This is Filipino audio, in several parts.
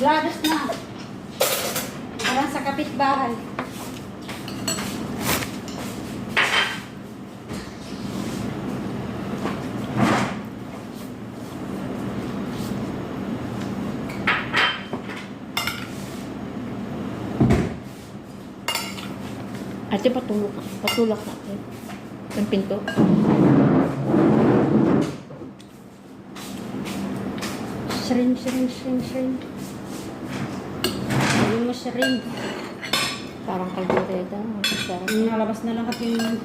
Glados na. Parang sa kapitbahay. Ate, patulak natin. Yung pinto. Shrimp. Sabi mo shrimp. Parang kaldereta. Sarap. Nalabas na lang kasi yung...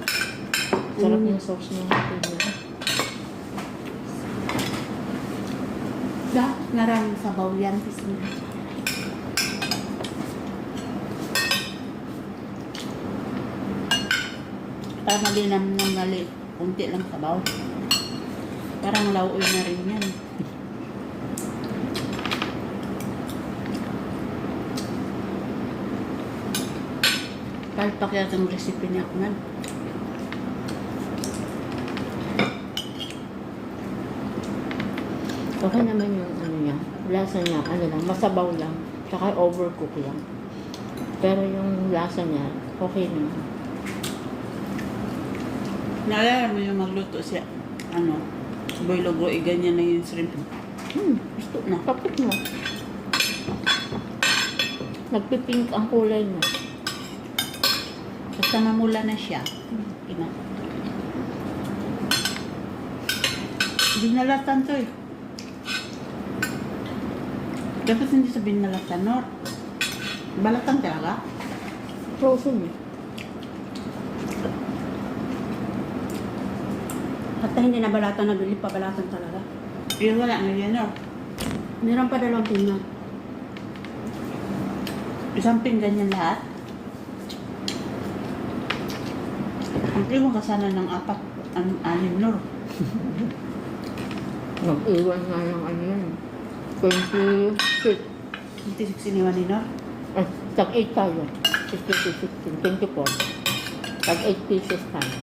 Sarap yung sauce ng pinto. Maraming sabaw yan. Pisngi. Tama din naman ng mali. Kunti lang sabaw. Parang lauoy na rin yan. Kahit pakyat ang recipe niya ako man. Okay naman yung ano niya. Lasa niya, ano lang, masabaw lang. Tsaka overcook lang. Pero yung lasa niya, okay naman. Naalala mo yung magluto siya, boy logo, ganyan na yung shrimp. Gusto na. Tapos mo. Nagpipink ang kulay niya. Basta namula na siya. Binalatan to eh. Dapat hindi sa binalatan, no? Balatan talaga? Frozen eh. At hindi na balatan na bili pa balatan talaga. Pero wala na yan, no? Meron pa dalawang pina. Isang pinggan yan lahat. Ang mo kasana ng anim, no? Nag-iwan nga yung ano yan. 26. 26 iniwan ni Nor. Tag 8 tayo. 15 to 16. 24. Tag 8 pieces tayo.